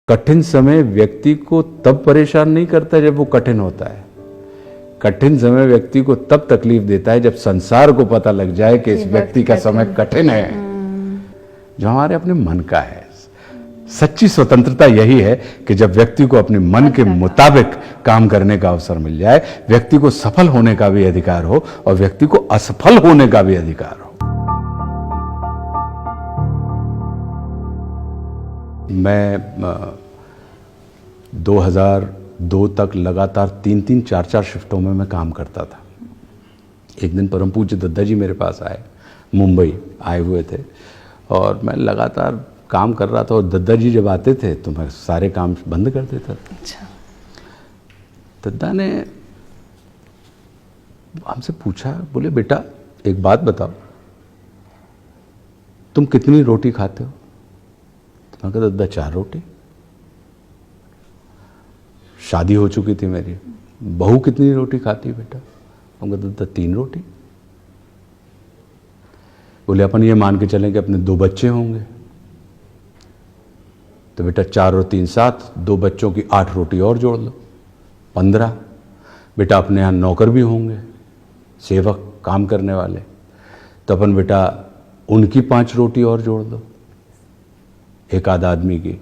कठिन समय व्यक्ति को तब परेशान नहीं करता जब वो कठिन होता है। कठिन समय व्यक्ति को तब तकलीफ देता है जब संसार को पता लग जाए कि इस व्यक्ति का समय कठिन है, जो हमारे अपने मन का है। सच्ची स्वतंत्रता यही है कि जब व्यक्ति को अपने मन के मुताबिक काम करने का अवसर मिल जाए, व्यक्ति को सफल होने का भी अधिकार हो और व्यक्ति को असफल होने का भी अधिकार हो। मैं 2002 तक लगातार 3-3, 4-4 शिफ्टों में मैं काम करता था। एक दिन परम पूज्य दद्दा जी मेरे पास आए, मुंबई आए हुए थे और मैं लगातार काम कर रहा था और दद्दा जी जब आते थे तो मैं सारे काम बंद कर देता था। अच्छा। दद्दा ने हमसे पूछा, बोले बेटा एक बात बताओ, तुम कितनी रोटी खाते हो? तो मैं कहा दद्दा 4 रोटी। शादी हो चुकी थी मेरी। बहू कितनी रोटी खाती बेटा? मैं कहा दद्दा 3 रोटी। बोले अपन ये मान के चलें कि अपने 2 बच्चे होंगे, तो बेटा 4 और 3 7, 2 बच्चों की 8 रोटी और जोड़ लो, 15। बेटा अपने यहाँ नौकर भी होंगे, सेवक काम करने वाले, तो अपन बेटा उनकी 5 रोटी और जोड़ दो, एक आध आदमी की।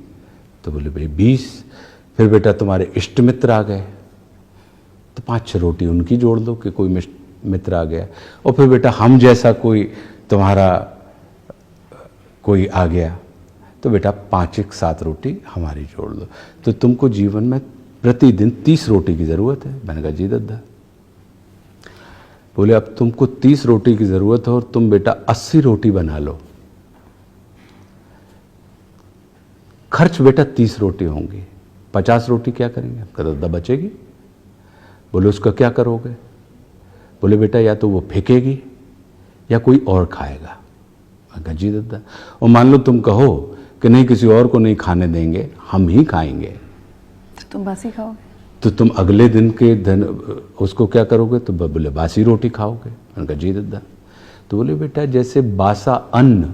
तो बोले भाई 20। फिर बेटा तुम्हारे इष्ट मित्र आ गए, तो 5-6 रोटी उनकी जोड़ दो कि कोई मित्र आ गया। और फिर बेटा हम जैसा कोई तुम्हारा कोई आ गया, तो बेटा 5-7 रोटी हमारी जोड़ लो। तो तुमको जीवन में प्रतिदिन 30 रोटी की ज़रूरत है। मैंने कहा जी दद्दा। बोले अब तुमको 30 रोटी की ज़रूरत है और तुम बेटा 80 रोटी बना लो, खर्च बेटा 30 रोटी होंगी, 50 रोटी क्या करेंगे? कहा दद्दा बचेगी। बोले उसका क्या करोगे? बोले बेटा या तो वो फेंकेगी या कोई और खाएगा। मैं कहा जी दद्दा। और मान लो तुम कहो कि नहीं किसी और को नहीं खाने देंगे, हम ही खाएंगे, तो तुम बासी खाओगे? तो तुम अगले दिन के दिन उसको क्या करोगे? तो बोले बासी रोटी खाओगे। मैंने कहा जी दद्दा। तो बोले बेटा जैसे बासा अन्न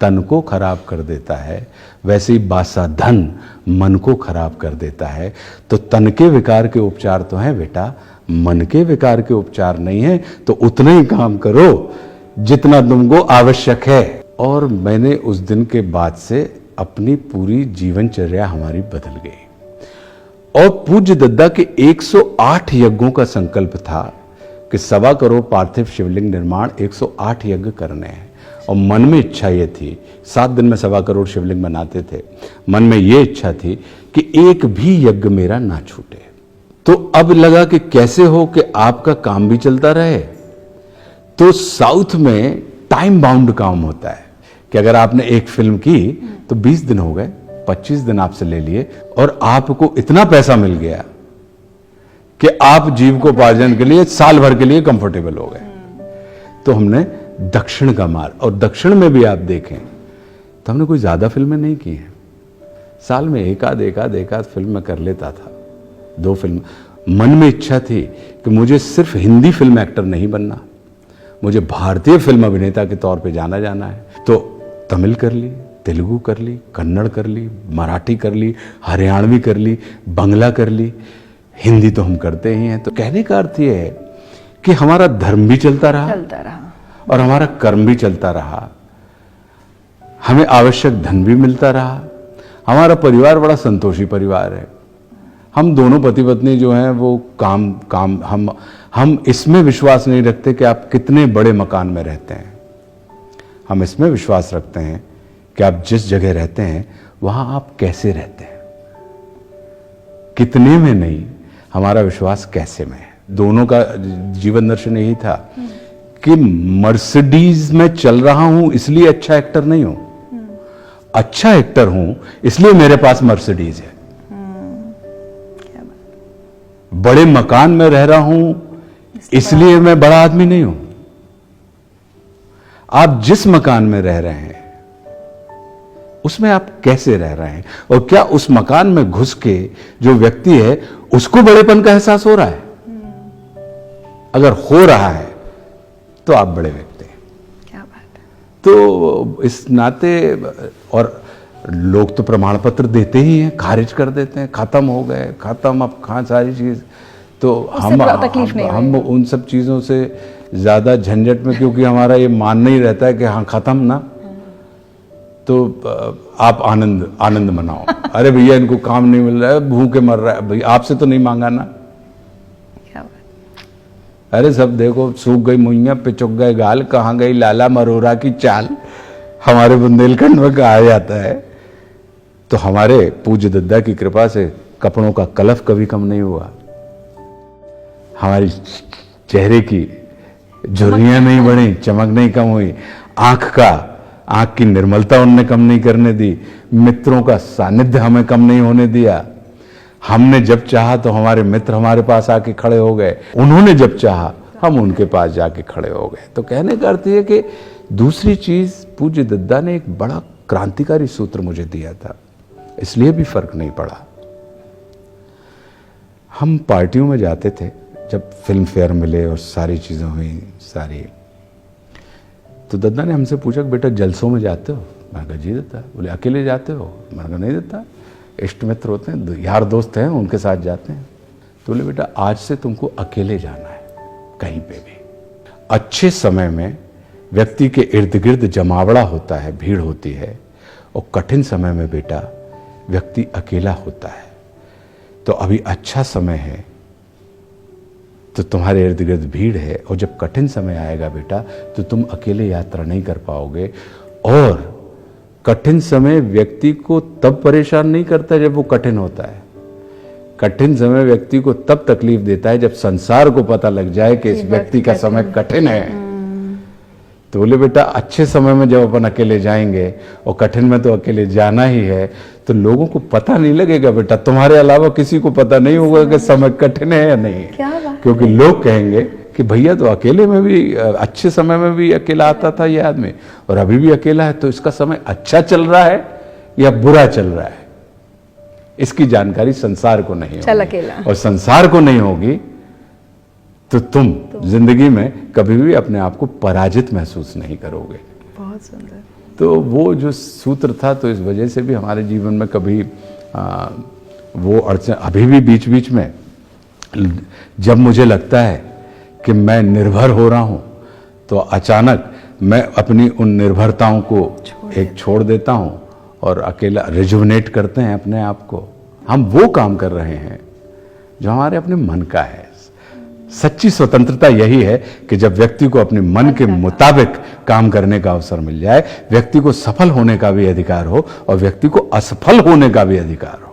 तन को खराब कर देता है, वैसे ही बासा धन मन को खराब कर देता है। तो तन के विकार के उपचार तो हैं बेटा, मन के विकार के उपचार नहीं है। तो उतना ही काम करो जितना तुमको आवश्यक है। और मैंने उस दिन के बाद से अपनी पूरी जीवनचर्या हमारी बदल गई। और पूज्य दद्दा के 108 यज्ञों का संकल्प था कि 1.25 करोड़ पार्थिव शिवलिंग निर्माण, 108 यज्ञ करने हैं। और मन में इच्छा ये थी, 7 दिन में 1.25 करोड़ शिवलिंग बनाते थे, मन में ये इच्छा थी कि एक भी यज्ञ मेरा ना छूटे। तो अब लगा कि कैसे हो कि आपका काम भी चलता रहे। तो साउथ में टाइम बाउंड काम होता है कि अगर आपने एक फिल्म की तो 20 दिन हो गए, 25 दिन आपसे ले लिए और आपको इतना पैसा मिल गया कि आप जीविकोपार्जन के लिए साल भर के लिए कंफर्टेबल हो गए। तो हमने दक्षिण का मार्ग, और दक्षिण में भी आप देखें तो हमने कोई ज्यादा फिल्में नहीं की हैं। साल में एक आध फिल्म में कर लेता था, 2 फिल्म। मन में इच्छा थी कि मुझे सिर्फ हिंदी फिल्म एक्टर नहीं बनना, मुझे भारतीय फिल्म अभिनेता के तौर पे जाना है। तो तमिल कर ली, तेलुगु कर ली, कन्नड़ कर ली, मराठी कर ली, हरियाणवी कर ली, बांग्ला कर ली, हिंदी तो हम करते ही हैं। तो कहने का अर्थ यह है कि हमारा धर्म भी चलता रहा और हमारा कर्म भी चलता रहा, हमें आवश्यक धन भी मिलता रहा। हमारा परिवार बड़ा संतोषी परिवार है। हम दोनों पति पत्नी जो हैं वो काम हम इसमें विश्वास नहीं रखते कि आप कितने बड़े मकान में रहते हैं। हम इसमें विश्वास रखते हैं कि आप जिस जगह रहते हैं वहां आप कैसे रहते हैं, कितने में नहीं, हमारा विश्वास कैसे में है। दोनों का जीवन दर्शन यही था कि मर्सिडीज में चल रहा हूं इसलिए अच्छा एक्टर नहीं हूं, अच्छा एक्टर हूं इसलिए मेरे पास मर्सिडीज है। बड़े मकान में रह रहा हूं इसलिए मैं बड़ा आदमी नहीं हूं। आप जिस मकान में रह रहे हैं उसमें आप कैसे रह रहे हैं, और क्या उस मकान में घुस के जो व्यक्ति है उसको बड़ेपन का एहसास हो रहा है? अगर हो रहा है तो आप बड़े व्यक्ति हैं। क्या बात है। तो इस नाते, और लोग तो प्रमाण पत्र देते ही हैं, खारिज कर देते हैं, खत्म हो गए, खत्म, अब कहाँ सारी चीज। तो हम उन सब चीज़ों से ज़्यादा झंझट में, क्योंकि हमारा ये मानना ही रहता है कि हाँ खत्म ना, तो आप आनंद मनाओ। अरे भैया इनको काम नहीं मिल रहा है, भूखे मर रहा है, भैया आपसे तो नहीं मांगा ना। क्या बात। अरे सब देखो, सूख गई मुइयाँ, पिचुक गए गाल, कहाँ गई लाला मरोरा की चाल, हमारे बुंदेलखंड में कहा जाता है। तो हमारे पूज्य दद्दा की कृपा से कपड़ों का कलफ कभी कम नहीं हुआ, हमारी चेहरे की झुर्रियां नहीं बढ़ी, चमक नहीं कम हुई, आंख की निर्मलता उनने कम नहीं करने दी, मित्रों का सानिध्य हमें कम नहीं होने दिया। हमने जब चाहा तो हमारे मित्र हमारे पास आके खड़े हो गए, उन्होंने जब चाहा हम उनके पास जाके खड़े हो गए। तो कहने का अर्थ यह कि दूसरी चीज, पूज्य दद्दा ने एक बड़ा क्रांतिकारी सूत्र मुझे दिया था, इसलिए भी फर्क नहीं पड़ा। हम पार्टियों में जाते थे, जब फिल्म फेयर मिले और सारी चीजें हुई सारी, तो दद्दा ने हमसे पूछा कि बेटा जलसों में जाते हो? मैंने कहा जी दद्दा। बोले अकेले जाते हो? मैंने कहा नहीं दद्दा, इष्ट मित्र होते हैं, यार दोस्त हैं, उनके साथ जाते हैं। तो बोले बेटा आज से तुमको अकेले जाना है कहीं पे भी। अच्छे समय में व्यक्ति के इर्द गिर्द जमावड़ा होता है, भीड़ होती है, और कठिन समय में बेटा व्यक्ति अकेला होता है। तो अभी अच्छा समय है तो तुम्हारे इर्द गिर्द भीड़ है, और जब कठिन समय आएगा बेटा तो तुम अकेले यात्रा नहीं कर पाओगे। और कठिन समय व्यक्ति को तब परेशान नहीं करता जब वो कठिन होता है, कठिन समय व्यक्ति को तब तकलीफ देता है जब संसार को पता लग जाए कि इस व्यक्ति का समय कठिन है। तो बोले बेटा अच्छे समय में जब अपन अकेले जाएंगे, और कठिन में तो अकेले जाना ही है, तो लोगों को पता नहीं लगेगा बेटा, तुम्हारे अलावा किसी को पता नहीं होगा कि समय कठिन है या नहीं है। क्योंकि लोग कहेंगे कि भैया तो अकेले में भी, अच्छे समय में भी अकेला आता था ये आदमी, और अभी भी अकेला है, तो इसका समय अच्छा चल रहा है या बुरा चल रहा है, इसकी जानकारी संसार को नहीं होगी। और संसार को नहीं होगी तो तुम जिंदगी में कभी भी अपने आप को पराजित महसूस नहीं करोगे। बहुत सुंदर। तो वो जो सूत्र था, तो इस वजह से भी हमारे जीवन में कभी वो अड़चन, अभी भी बीच बीच में जब मुझे लगता है कि मैं निर्भर हो रहा हूं, तो अचानक मैं अपनी उन निर्भरताओं को छोड़ देता हूं और अकेला रिजुवनेट करते हैं अपने आप को। हम वो काम कर रहे हैं जो हमारे अपने मन का है। सच्ची स्वतंत्रता यही है कि जब व्यक्ति को अपने मन के मुताबिक काम करने का अवसर मिल जाए, व्यक्ति को सफल होने का भी अधिकार हो और व्यक्ति को असफल होने का भी अधिकार हो।